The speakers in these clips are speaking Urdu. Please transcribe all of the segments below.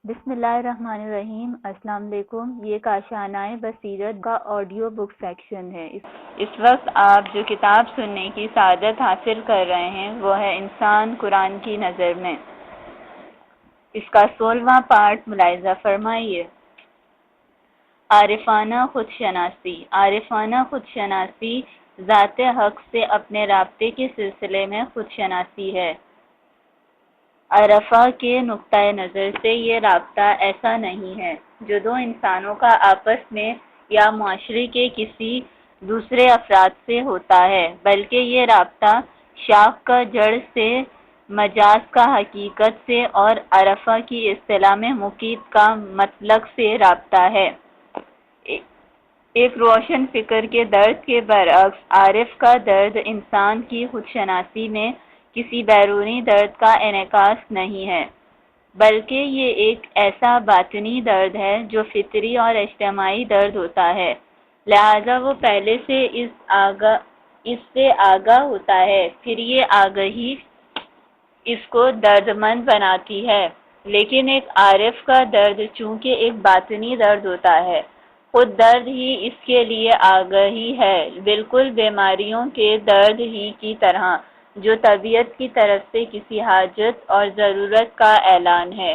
بسم اللہ الرحمن الرحیم۔ السلام علیکم۔ یہ کاشانۂ بصیرت کا آڈیو بک سیکشن ہے۔ اس وقت آپ جو کتاب سننے کی سعادت حاصل کر رہے ہیں وہ ہے انسان قرآن کی نظر میں۔ اس کا 16واں پارٹ ملاحظہ فرمائیے۔ عارفانہ خودشناسی۔ عارفانہ خودشناسی ذات حق سے اپنے رابطے کے سلسلے میں خودشناسی ہے۔ عرفہ کے نقطۂ نظر سے یہ رابطہ ایسا نہیں ہے جو دو انسانوں کا آپس میں یا معاشرے کے کسی دوسرے افراد سے ہوتا ہے، بلکہ یہ رابطہ شاخ کا جڑ سے، مجاز کا حقیقت سے اور عرفہ کی اصطلاح میں مقید کا مطلق سے رابطہ ہے۔ ایک روشن فکر کے درد کے برعکس عارف کا درد انسان کی خودشناسی میں کسی بیرونی درد کا انعکاس نہیں ہے، بلکہ یہ ایک ایسا باطنی درد ہے جو فطری اور اجتماعی درد ہوتا ہے، لہذا وہ پہلے سے اس سے آگاہ ہوتا ہے، پھر یہ آگہی اس کو دردمند بناتی ہے۔ لیکن ایک عارف کا درد چونکہ ایک باطنی درد ہوتا ہے، خود درد ہی اس کے لیے آگہی ہے، بالکل بیماریوں کے درد ہی کی طرح جو طبیعت کی طرف سے کسی حاجت اور ضرورت کا اعلان ہے۔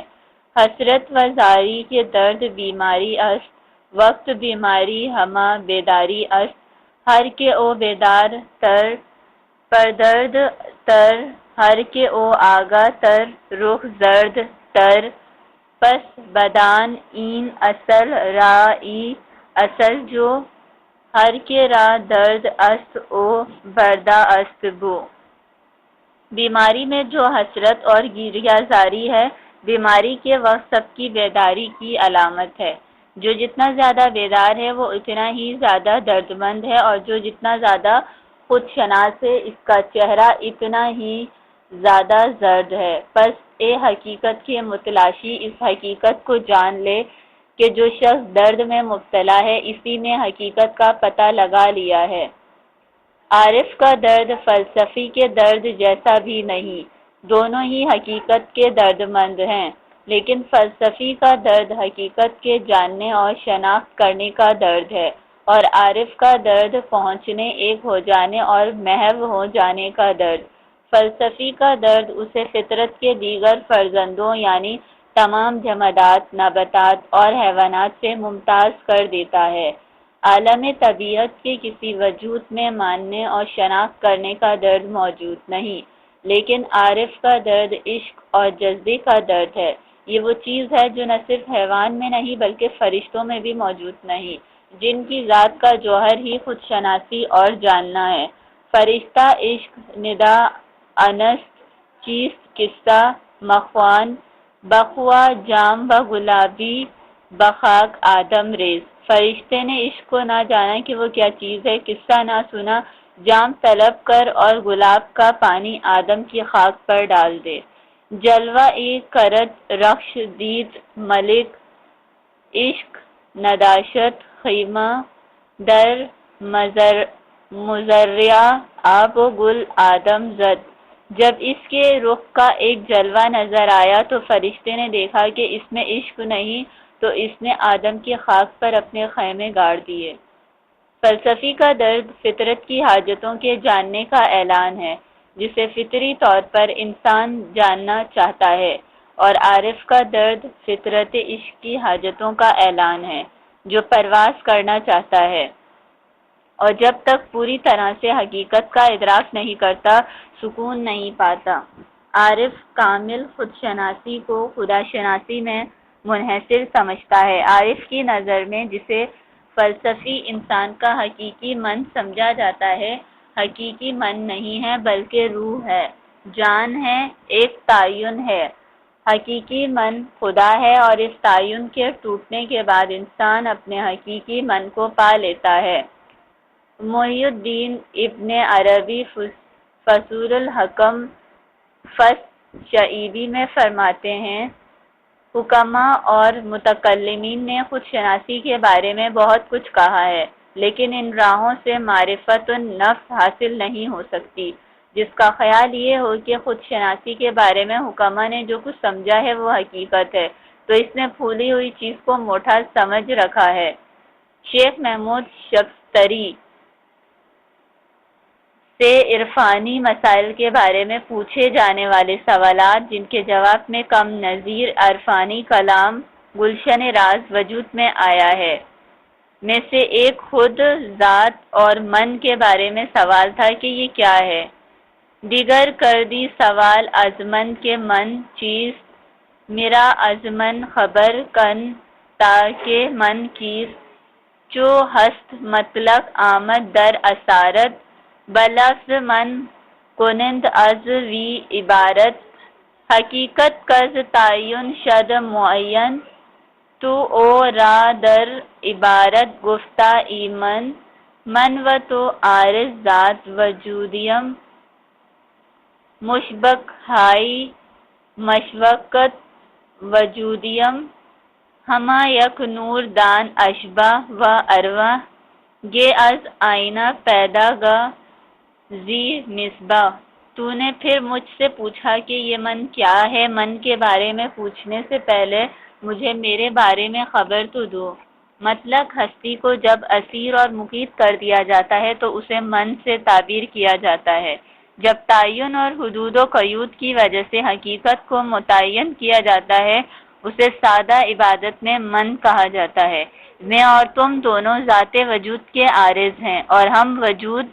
حسرت و زاری کے درد بیماری است، وقت بیماری ہمہ بیداری است، ہر کے او بیدار تر پر درد تر، ہر کے او آگاہ تر رخ زرد تر، پس بدان این اصل رائی اصل جو، ہر کے را درد است او بردہ است بو۔ بیماری میں جو حسرت اور گریہ زاری ہے، بیماری کے وقت سب کی بیداری کی علامت ہے۔ جو جتنا زیادہ بیدار ہے وہ اتنا ہی زیادہ دردمند ہے، اور جو جتنا زیادہ خود شناس ہے اس کا چہرہ اتنا ہی زیادہ زرد ہے۔ پس اے حقیقت کے متلاشی، اس حقیقت کو جان لے کہ جو شخص درد میں مبتلا ہے اسی نے حقیقت کا پتہ لگا لیا ہے۔ عارف کا درد فلسفی کے درد جیسا بھی نہیں، دونوں ہی حقیقت کے درد مند ہیں، لیکن فلسفی کا درد حقیقت کے جاننے اور شناخت کرنے کا درد ہے، اور عارف کا درد پہنچنے، ایک ہو جانے اور محو ہو جانے کا درد۔ فلسفی کا درد اسے فطرت کے دیگر فرزندوں یعنی تمام جمادات، نباتات اور حیوانات سے ممتاز کر دیتا ہے۔ عالم طبیعت کے کسی وجود میں ماننے اور شناخت کرنے کا درد موجود نہیں، لیکن عارف کا درد عشق اور جذبے کا درد ہے۔ یہ وہ چیز ہے جو نہ صرف حیوان میں نہیں بلکہ فرشتوں میں بھی موجود نہیں، جن کی ذات کا جوہر ہی خود شناسی اور جاننا ہے۔ فرشتہ عشق، ندا انست، چیست قصہ مخوان، بخوا جام و گلابی بخاک آدم ریز۔ فرشتے نے عشق کو نہ جانا کہ وہ کیا چیز ہے، قصہ نہ سنا، جام طلب کر اور گلاب کا پانی آدم کی خاک پر ڈال دے۔ جلوہ کرت رخش دید ملک، عشق نداشت خیمہ در مزرعہ آب و گل آدم زد۔ جب اس کے رخ کا ایک جلوہ نظر آیا تو فرشتے نے دیکھا کہ اس میں عشق نہیں، تو اس نے آدم کی خاک پر اپنے خیمے گاڑ دیے۔ فلسفی کا درد فطرت کی حاجتوں کے جاننے کا اعلان ہے، جسے فطری طور پر انسان جاننا چاہتا ہے، اور عارف کا درد فطرت عشق کی حاجتوں کا اعلان ہے، جو پرواز کرنا چاہتا ہے، اور جب تک پوری طرح سے حقیقت کا ادراک نہیں کرتا سکون نہیں پاتا۔ عارف کامل خود شناسی کو خدا شناسی میں منحصر سمجھتا ہے۔ عارف کی نظر میں جسے فلسفی انسان کا حقیقی من سمجھا جاتا ہے، حقیقی من نہیں ہے بلکہ روح ہے، جان ہے، ایک تعین ہے۔ حقیقی من خدا ہے، اور اس تعین کے ٹوٹنے کے بعد انسان اپنے حقیقی من کو پا لیتا ہے۔ محی الدین ابن عربی فصول الحکم فصل شعیبی میں فرماتے ہیں، حکماء اور متکلمین نے خود شناسی کے بارے میں بہت کچھ کہا ہے، لیکن ان راہوں سے معرفت النفس حاصل نہیں ہو سکتی۔ جس کا خیال یہ ہو کہ خود شناسی کے بارے میں حکماء نے جو کچھ سمجھا ہے وہ حقیقت ہے، تو اس نے پھولی ہوئی چیز کو موٹا سمجھ رکھا ہے۔ شیخ محمود شبستری سے عرفانی مسائل کے بارے میں پوچھے جانے والے سوالات جن کے جواب میں کم نظیر عرفانی کلام گلشن راز وجود میں آیا ہے، میں سے ایک خود ذات اور من کے بارے میں سوال تھا کہ یہ کیا ہے۔ دیگر کردی سوال از من کے من چیز میرا از من خبر کن تاکہ من کیست چو ہست مطلق آمد در اسارت بلفظ من کنند از وی عبارت حقیقت کز تعین شد معین تو او را در عبارت گفتہ ایمن من و تو عارض ذات وجودیم مشبک ہائی مشوقت وجودیم ہما یک نور دان اشبہ و ارواح گے از آئینہ پیدا گا زی مصباح۔ تو نے پھر مجھ سے پوچھا کہ یہ من کیا ہے۔ من کے بارے میں پوچھنے سے پہلے مجھے میرے بارے میں خبر تو دو۔ مطلق ہستی کو جب اسیر اور محیط کر دیا جاتا ہے تو اسے من سے تعبیر کیا جاتا ہے۔ جب تعین اور حدود و قیود کی وجہ سے حقیقت کو متعین کیا جاتا ہے اسے سادہ عبادت میں من کہا جاتا ہے۔ میں اور تم دونوں ذات وجود کے عارض ہیں اور ہم وجود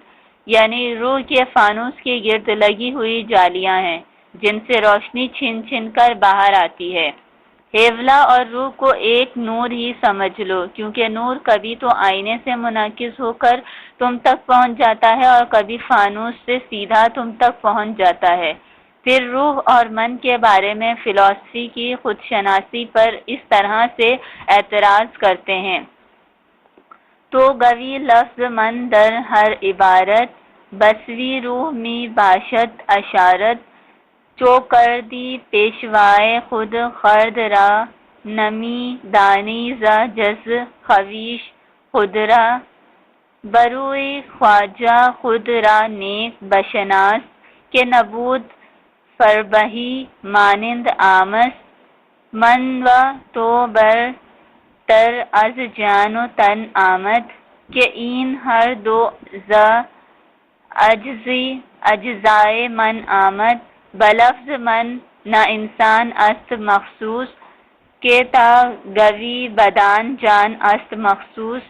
یعنی روح کے فانوس کے گرد لگی ہوئی جالیاں ہیں جن سے روشنی چھن چھن کر باہر آتی ہے۔ ہیولا اور روح کو ایک نور ہی سمجھ لو، کیونکہ نور کبھی تو آئینے سے منعکس ہو کر تم تک پہنچ جاتا ہے اور کبھی فانوس سے سیدھا تم تک پہنچ جاتا ہے۔ پھر روح اور من کے بارے میں فلسفی کی خودشناسی پر اس طرح سے اعتراض کرتے ہیں: تو گوی لفظ من در ہر عبارت بسوی روح می باشد اشارت چو کردی پیشوائے خود خرد را نمی دانی ز جز خویش خود را بروی خواجہ خود را نیک بشناس کہ نبود فربہی مانند آمس من و تو بر تر از جان و تن آمد کہ این ہر دو ز اجزائے من آمد بلفظ من نہ انسان است مخصوص کہ تا گوی بدان جان است مخصوص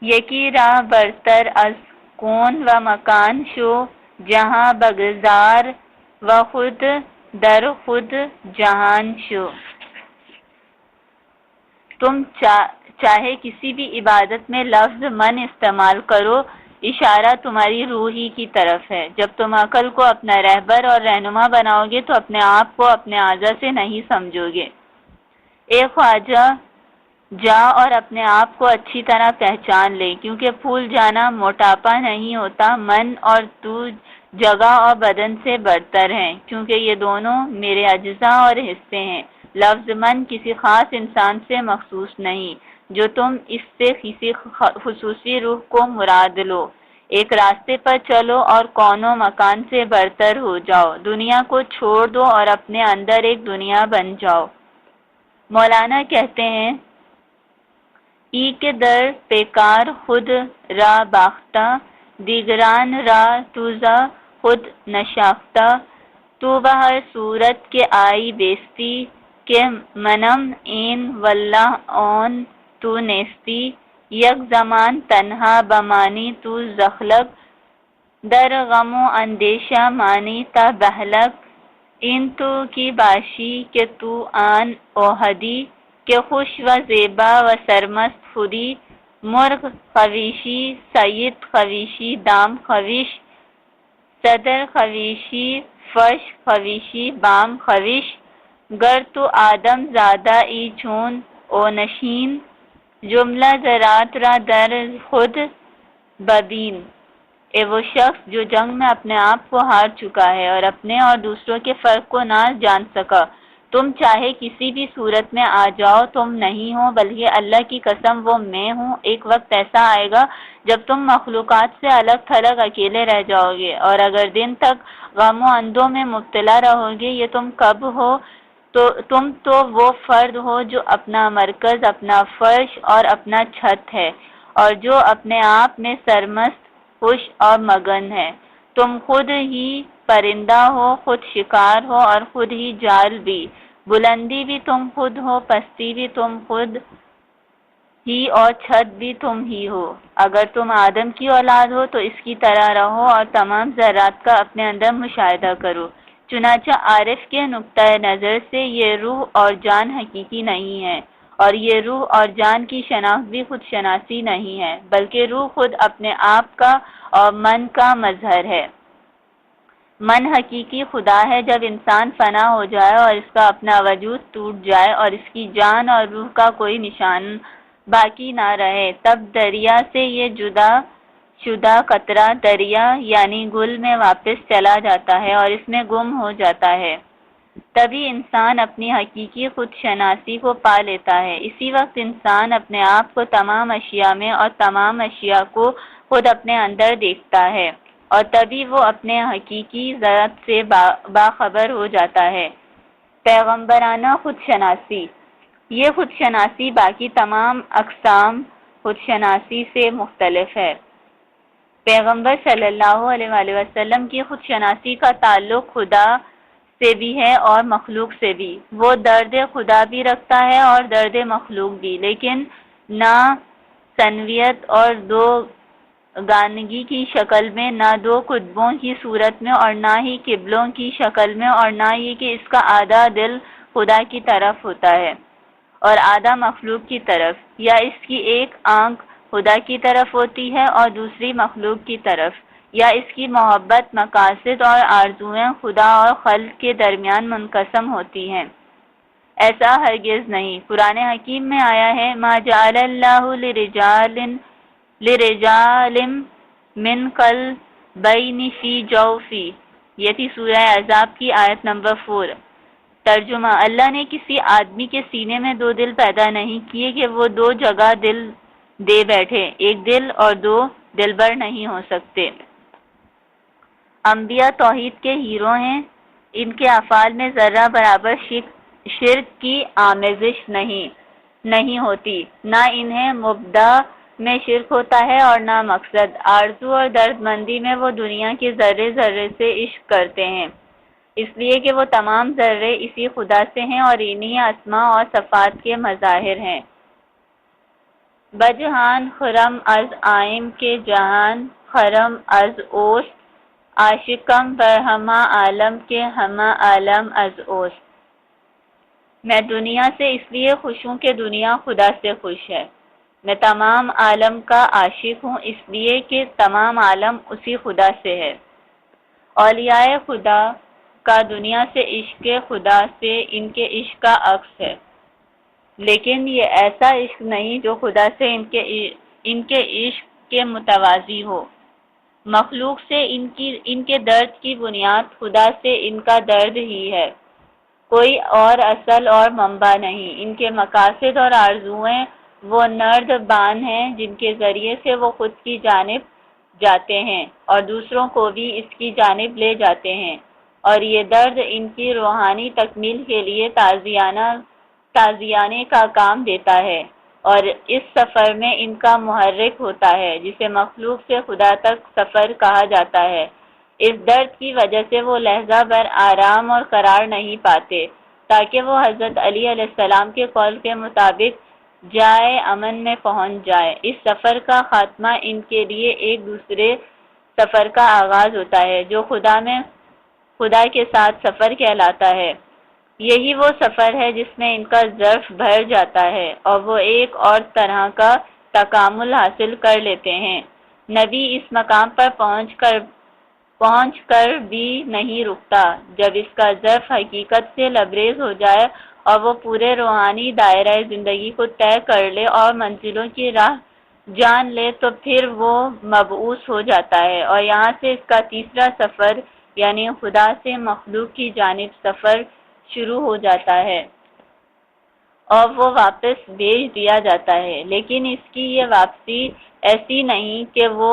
یکی راہ برتر از کون و مکان شو جہاں بگذار و خود در خود جہان شو۔ تم چاہے کسی بھی عبادت میں لفظ من استعمال کرو، اشارہ تمہاری روح ہی کی طرف ہے۔ جب تم عقل کو اپنا رہبر اور رہنما بناؤ گے تو اپنے آپ کو اپنے اعضاء سے نہیں سمجھو گے۔ اے خواجہ، جا اور اپنے آپ کو اچھی طرح پہچان لے، کیونکہ پھول جانا موٹاپا نہیں ہوتا۔ من اور تو جگہ اور بدن سے برتر ہیں، کیونکہ یہ دونوں میرے اجزاء اور حصے ہیں۔ لفظ من کسی خاص انسان سے مخصوص نہیں، جو تم اس سے کسی خصوصی روح کو مراد لو۔ ایک راستے پر چلو اور کون و مکان سے برتر ہو جاؤ، دنیا کو چھوڑ دو اور اپنے اندر ایک دنیا بن جاؤ۔ مولانا کہتے ہیں: ای کے در پیکار خود را باختہ دیگران را توزا خود نشاختہ تو بہر صورت کے آئی بیستی کہ منم این واللہ اون تو نیستی یک زمان تنہا بمانی تو زخلق در غم و اندیشہ مانی تا بہلک این تو کی باشی کہ تو آن اوہدی کہ خوش و زیبا و سرمست خودی مرغ خویشی سید خویشی دام خویش صدر خویشی فش خویشی بام خویش گر تو آدم زادہ ای چون او نشین جملہ ذرات را در خود ببین۔ اے وہ شخص جو جنگ میں اپنے آپ کو ہار چکا ہے اور اپنے اور دوسروں کے فرق کو نہ جان سکا، تم چاہے کسی بھی صورت میں آ جاؤ، تم نہیں ہو بلکہ اللہ کی قسم وہ میں ہوں۔ ایک وقت ایسا آئے گا جب تم مخلوقات سے الگ تھلگ اکیلے رہ جاؤ گے، اور اگر دن تک غم و اندوں میں مبتلا رہو گے، یہ تم کب ہو تو تم تو وہ فرد ہو جو اپنا مرکز، اپنا فرش اور اپنا چھت ہے، اور جو اپنے آپ میں سرمست، خوش اور مگن ہے۔ تم خود ہی پرندہ ہو، خود شکار ہو اور خود ہی جال بھی، بلندی بھی تم خود ہو، پستی بھی تم خود ہی اور چھت بھی تم ہی ہو۔ اگر تم آدم کی اولاد ہو تو اس کی طرح رہو اور تمام ذرات کا اپنے اندر مشاہدہ کرو۔ چنانچہ عارف کے نقطۂ نظر سے یہ روح اور جان حقیقی نہیں ہے، اور یہ روح اور جان کی شناخت بھی خود شناسی نہیں ہے، بلکہ روح خود اپنے آپ کا اور من کا مظہر ہے۔ من حقیقی خدا ہے۔ جب انسان فنا ہو جائے اور اس کا اپنا وجود ٹوٹ جائے اور اس کی جان اور روح کا کوئی نشان باقی نہ رہے، تب دریا سے یہ جدا شدہ قطرہ دریا یعنی گل میں واپس چلا جاتا ہے اور اس میں گم ہو جاتا ہے۔ تبھی انسان اپنی حقیقی خود شناسی کو پا لیتا ہے۔ اسی وقت انسان اپنے آپ کو تمام اشیاء میں اور تمام اشیاء کو خود اپنے اندر دیکھتا ہے، اور تبھی وہ اپنے حقیقی ذات سے باخبر ہو جاتا ہے۔ پیغمبرانہ خود شناسی۔ یہ خود شناسی باقی تمام اقسام خود شناسی سے مختلف ہے۔ پیغمبر صلی اللہ علیہ وآلہ وسلم کی خود شناسی کا تعلق خدا سے بھی ہے اور مخلوق سے بھی۔ وہ درد خدا بھی رکھتا ہے اور درد مخلوق بھی، لیکن نہ ثنویت اور دو گانگی کی شکل میں، نہ دو قطبوں کی صورت میں، اور نہ ہی قبلوں کی شکل میں، اور نہ یہ کہ اس کا آدھا دل خدا کی طرف ہوتا ہے اور آدھا مخلوق کی طرف، یا اس کی ایک آنکھ خدا کی طرف ہوتی ہے اور دوسری مخلوق کی طرف، یا اس کی محبت، مقاصد اور آرزویں خدا اور خلق کے درمیان منقسم ہوتی ہیں۔ ایسا ہرگز نہیں۔ قرآن حکیم میں آیا ہے، ما جعل اللہ لرجال من قلبین فی جوفی، یہ تھی سورہ احزاب کی آیت نمبر 4۔ ترجمہ: اللہ نے کسی آدمی کے سینے میں دو دل پیدا نہیں کیے کہ وہ دو جگہ دل دے بیٹھے، ایک دل اور دو دلبر نہیں ہو سکتے۔ انبیاء توحید کے ہیرو ہیں، ان کے افعال میں ذرہ برابر شرک کی آمیزش نہیں ہوتی، نہ انہیں مبدا میں شرک ہوتا ہے اور نہ مقصد۔ آرزو اور درد مندی میں وہ دنیا کے ذرے ذرے سے عشق کرتے ہیں، اس لیے کہ وہ تمام ذرے اسی خدا سے ہیں اور انہی اسماء اور صفات کے مظاہر ہیں۔ بجہان خرم از آئم کے جہان خرم از اوست، عاشقم بر ہمہ عالم کے ہمہ عالم از اوست۔ میں دنیا سے اس لیے خوش ہوں کہ دنیا خدا سے خوش ہے۔ میں تمام عالم کا عاشق ہوں اس لیے کہ تمام عالم اسی خدا سے ہے۔ اولیاء خدا کا دنیا سے عشق خدا سے ان کے عشق کا عکس ہے، لیکن یہ ایسا عشق نہیں جو خدا سے ان کے عشق کے متوازی ہو۔ مخلوق سے ان کے درد کی بنیاد خدا سے ان کا درد ہی ہے، کوئی اور اصل اور منبع نہیں۔ ان کے مقاصد اور آرزویں وہ نرد بان ہیں جن کے ذریعے سے وہ خود کی جانب جاتے ہیں اور دوسروں کو بھی اس کی جانب لے جاتے ہیں، اور یہ درد ان کی روحانی تکمیل کے لیے تازیانے کا کام دیتا ہے اور اس سفر میں ان کا محرک ہوتا ہے جسے مخلوق سے خدا تک سفر کہا جاتا ہے۔ اس درد کی وجہ سے وہ لحظہ بھر آرام اور قرار نہیں پاتے تاکہ وہ حضرت علی علیہ السلام کے قول کے مطابق جائے امن میں پہنچ جائے۔ اس سفر کا خاتمہ ان کے لیے ایک دوسرے سفر کا آغاز ہوتا ہے جو خدا کے ساتھ سفر کہلاتا ہے۔ یہی وہ سفر ہے جس میں ان کا ظرف بھر جاتا ہے اور وہ ایک اور طرح کا تکامل حاصل کر لیتے ہیں۔ نبی اس مقام پر پہنچ کر بھی نہیں رکتا جب اس کا ظرف حقیقت سے لبریز ہو جائے اور وہ پورے روحانی دائرہ زندگی کو طے کر لے اور منزلوں کی راہ جان لے تو پھر وہ مبعوث ہو جاتا ہے، اور یہاں سے اس کا تیسرا سفر یعنی خدا سے مخلوق کی جانب سفر شروع ہو جاتا ہے اور وہ واپس بھیج دیا جاتا ہے۔ لیکن اس کی یہ واپسی ایسی نہیں کہ وہ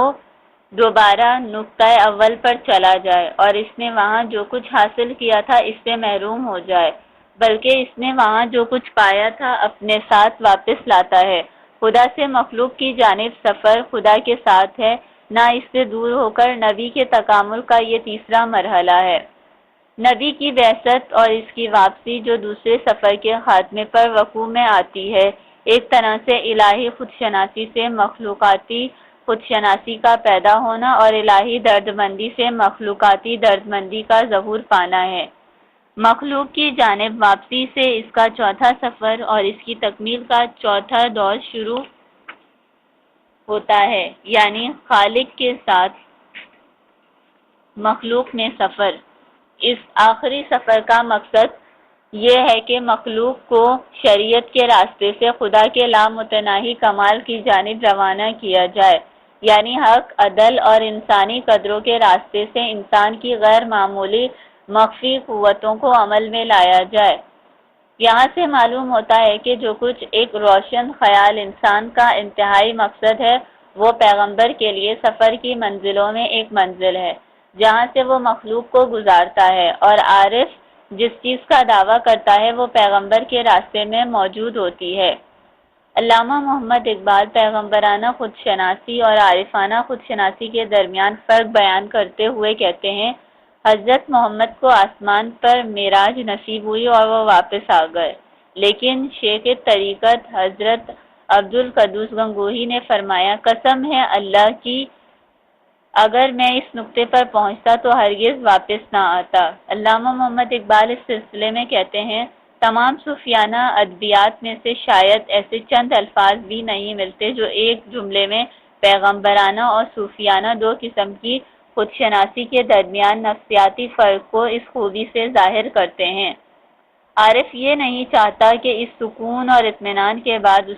دوبارہ نقطۂ اول پر چلا جائے اور اس نے وہاں جو کچھ حاصل کیا تھا اس سے محروم ہو جائے، بلکہ اس نے وہاں جو کچھ پایا تھا اپنے ساتھ واپس لاتا ہے۔ خدا سے مخلوق کی جانب سفر خدا کے ساتھ ہے، نہ اس سے دور ہو کر نبی کے تکامل کا یہ تیسرا مرحلہ ہے۔ نبی کی بعثت اور اس کی واپسی جو دوسرے سفر کے خاتمے پر وقوع میں آتی ہے، ایک طرح سے الہی خودشناسی سے مخلوقاتی خودشناسی کا پیدا ہونا اور الہی دردمندی سے مخلوقاتی دردمندی کا ظہور پانا ہے۔ مخلوق کی جانب واپسی سے اس کا چوتھا سفر اور اس کی تکمیل کا چوتھا دور شروع ہوتا ہے، یعنی خالق کے ساتھ مخلوق میں سفر۔ اس آخری سفر کا مقصد یہ ہے کہ مخلوق کو شریعت کے راستے سے خدا کے لامتناہی کمال کی جانب روانہ کیا جائے، یعنی حق، عدل اور انسانی قدروں کے راستے سے انسان کی غیر معمولی مخفی قوتوں کو عمل میں لایا جائے۔ یہاں سے معلوم ہوتا ہے کہ جو کچھ ایک روشن خیال انسان کا انتہائی مقصد ہے، وہ پیغمبر کے لیے سفر کی منزلوں میں ایک منزل ہے، جہاں سے وہ مخلوق کو گزارتا ہے، اور عارف جس چیز کا دعویٰ کرتا ہے وہ پیغمبر کے راستے میں موجود ہوتی ہے۔ علامہ محمد اقبال پیغمبرانہ خودشناسی اور عارفانہ خودشناسی کے درمیان فرق بیان کرتے ہوئے کہتے ہیں، حضرت محمد کو آسمان پر معراج نصیب ہوئی اور وہ واپس آ گئے، لیکن شیخ طریقت حضرت عبدالقدوس گنگوہی نے فرمایا، قسم ہے اللہ کی، اگر میں اس نقطے پر پہنچتا تو ہرگز واپس نہ آتا۔ علامہ محمد اقبال اس سلسلے میں کہتے ہیں، تمام صوفیانہ ادبیات میں سے شاید ایسے چند الفاظ بھی نہیں ملتے جو ایک جملے میں پیغمبرانہ اور صوفیانہ دو قسم کی خودشناسی کے درمیان نفسیاتی فرق کو اس خوبی سے ظاہر کرتے ہیں۔ عارف یہ نہیں چاہتا کہ اس سکون اور اطمینان کے بعد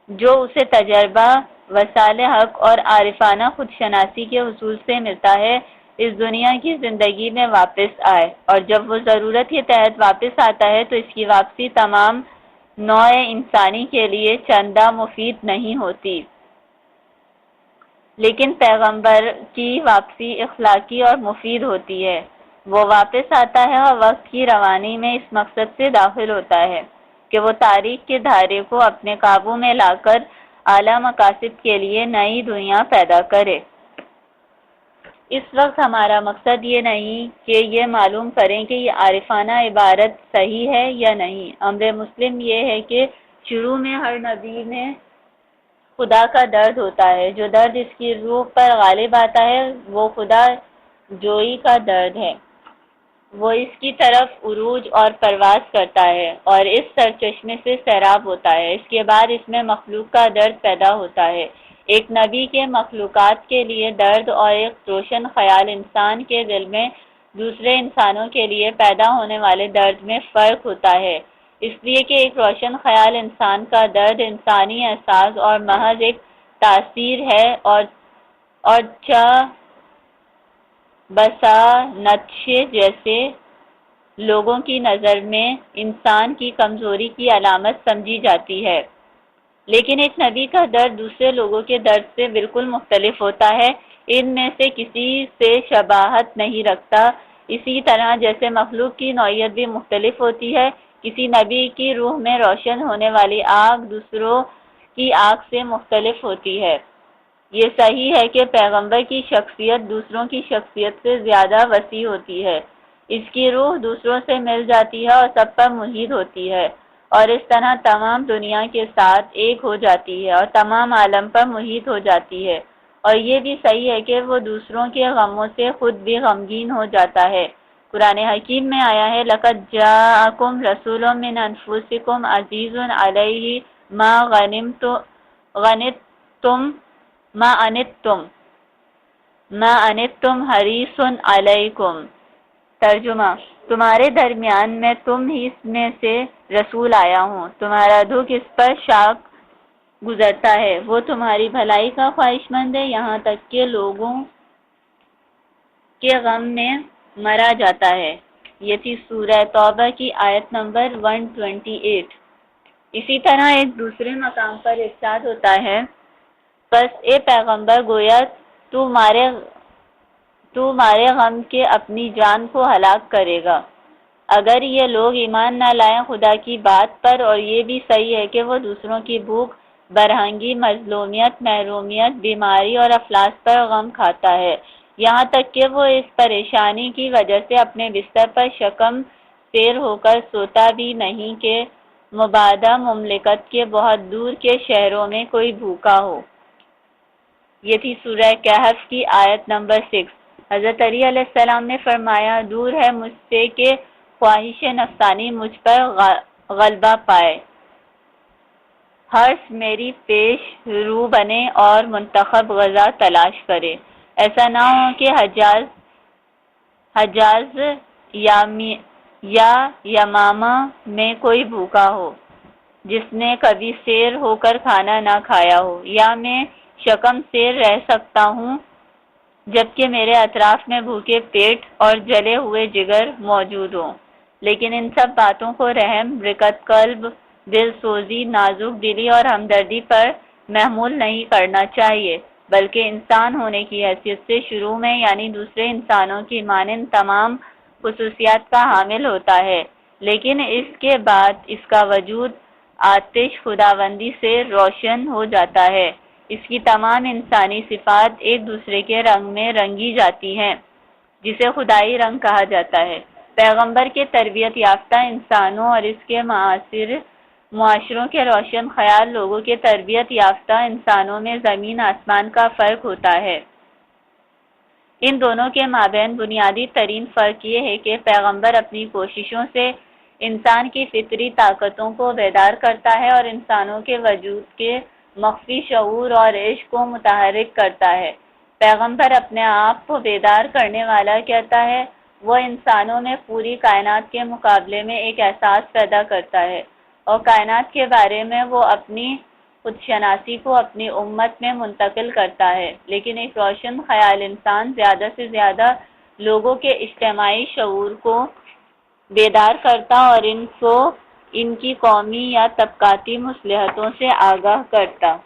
جو اسے تجربہ وصال حق اور عارفانہ خودشناسی کے حصول سے ملتا ہے، اس دنیا کی زندگی میں واپس آئے، اور جب وہ ضرورت کے تحت واپس آتا ہے تو اس کی واپسی تمام نوع انسانی کے لیے چندہ مفید نہیں ہوتی، لیکن پیغمبر کی واپسی اخلاقی اور مفید ہوتی ہے۔ وہ واپس آتا ہے اور وقت کی روانی میں اس مقصد سے داخل ہوتا ہے کہ وہ تاریخ کے دھارے کو اپنے قابو میں لا کر اعلیٰ مقاصد کے لیے نئی دنیا پیدا کرے۔ اس وقت ہمارا مقصد یہ نہیں کہ یہ معلوم کریں کہ یہ عارفانہ عبارت صحیح ہے یا نہیں۔ امر مسلم یہ ہے کہ شروع میں ہر نبی میں خدا کا درد ہوتا ہے، جو درد اس کی روح پر غالب آتا ہے وہ خدا جوئی کا درد ہے۔ وہ اس کی طرف عروج اور پرواز کرتا ہے اور اس سرچشمے سے سیراب ہوتا ہے۔ اس کے بعد اس میں مخلوق کا درد پیدا ہوتا ہے۔ ایک نبی کے مخلوقات کے لیے درد اور ایک روشن خیال انسان کے دل میں دوسرے انسانوں کے لیے پیدا ہونے والے درد میں فرق ہوتا ہے، اس لیے کہ ایک روشن خیال انسان کا درد انسانی احساس اور محض ایک تاثیر ہے، اور چاہ بسا نقشے جیسے لوگوں کی نظر میں انسان کی کمزوری کی علامت سمجھی جاتی ہے۔ لیکن ایک نبی کا درد دوسرے لوگوں کے درد سے بالکل مختلف ہوتا ہے، ان میں سے کسی سے شباہت نہیں رکھتا۔ اسی طرح جیسے مخلوق کی نوعیت بھی مختلف ہوتی ہے، کسی نبی کی روح میں روشن ہونے والی آگ دوسروں کی آگ سے مختلف ہوتی ہے۔ یہ صحیح ہے کہ پیغمبر کی شخصیت دوسروں کی شخصیت سے زیادہ وسیع ہوتی ہے، اس کی روح دوسروں سے مل جاتی ہے اور سب پر محیط ہوتی ہے، اور اس طرح تمام دنیا کے ساتھ ایک ہو جاتی ہے اور تمام عالم پر محیط ہو جاتی ہے۔ اور یہ بھی صحیح ہے کہ وہ دوسروں کے غموں سے خود بھی غمگین ہو جاتا ہے۔ قرآن حکیم میں آیا ہے، لَقَدْ جَاءَكُمْ رَسُولٌ مِّنْ أَنفُسِكُمْ عَزِيزٌ عَلَيْهِ مَا أَنِتُّمْ حَرِيصٌ عَلَيْكُمْ۔ ترجمہ: تمہارے درمیان میں تم ہی میں سے رسول آیا ہوں، تمہارا دکھ اس پر شاق گزرتا ہے، وہ تمہاری بھلائی کا خواہش مند ہے، یہاں تک کہ لوگوں کے غم میں مرا جاتا ہے۔ یہ تھی سورہ توبہ کی آیت نمبر 128۔ اسی طرح ایک دوسرے مقام پر ارشاد ہوتا ہے، پس اے پیغمبر گویا تو مارے غم کے اپنی جان کو ہلاک کرے گا۔ اگر یہ لوگ ایمان نہ لائیں خدا کی بات پر، اور یہ بھی صحیح ہے کہ وہ دوسروں کی بھوک، برہنگی، مظلومیت، محرومیت، بیماری اور افلاس پر غم کھاتا ہے، یہاں تک کہ وہ اس پریشانی کی وجہ سے اپنے بستر پر شکم سیر ہو کر سوتا بھی نہیں کہ مبادہ مملکت کے بہت دور کے شہروں میں کوئی بھوکا ہو۔ یہ تھی سورہ کہف کی آیت نمبر 6۔ حضرت علی علیہ السلام نے فرمایا، دور ہے مجھ سے کہ خواہش نفسانی مجھ پر غلبہ پائے، حرص میری پیش رو بنے اور منتخب غذا تلاش کرے۔ ایسا نہ ہو کہ حجاز یا یمامہ میں کوئی بھوکا ہو جس نے کبھی سیر ہو کر کھانا نہ کھایا ہو، یا میں شکم سیر رہ سکتا ہوں جبکہ میرے اطراف میں بھوکے پیٹ اور جلے ہوئے جگر موجود ہوں۔ لیکن ان سب باتوں کو رحم، رقت قلب، دل سوزی، نازک دلی اور ہمدردی پر محمول نہیں کرنا چاہیے، بلکہ انسان ہونے کی حیثیت سے شروع میں یعنی دوسرے انسانوں کی مانند تمام خصوصیات کا حامل ہوتا ہے، لیکن اس کے بعد اس کا وجود آتش خداوندی سے روشن ہو جاتا ہے، اس کی تمام انسانی صفات ایک دوسرے کے رنگ میں رنگی جاتی ہیں، جسے خدائی رنگ کہا جاتا ہے۔ پیغمبر کے تربیت یافتہ انسانوں اور اس کے معاشروں کے روشن خیال لوگوں کے تربیت یافتہ انسانوں میں زمین آسمان کا فرق ہوتا ہے۔ ان دونوں کے مابین بنیادی ترین فرق یہ ہے کہ پیغمبر اپنی کوششوں سے انسان کی فطری طاقتوں کو بیدار کرتا ہے اور انسانوں کے وجود کے مخفی شعور اور عشق کو متحرک کرتا ہے۔ پیغمبر اپنے آپ کو بیدار کرنے والا کہتا ہے، وہ انسانوں میں پوری کائنات کے مقابلے میں ایک احساس پیدا کرتا ہے، اور کائنات کے بارے میں وہ اپنی خودشناسی کو اپنی امت میں منتقل کرتا ہے، لیکن ایک روشن خیال انسان زیادہ سے زیادہ لوگوں کے اجتماعی شعور کو بیدار کرتا اور ان کو ان کی قومی یا طبقاتی مصلحتوں سے آگاہ کرتا۔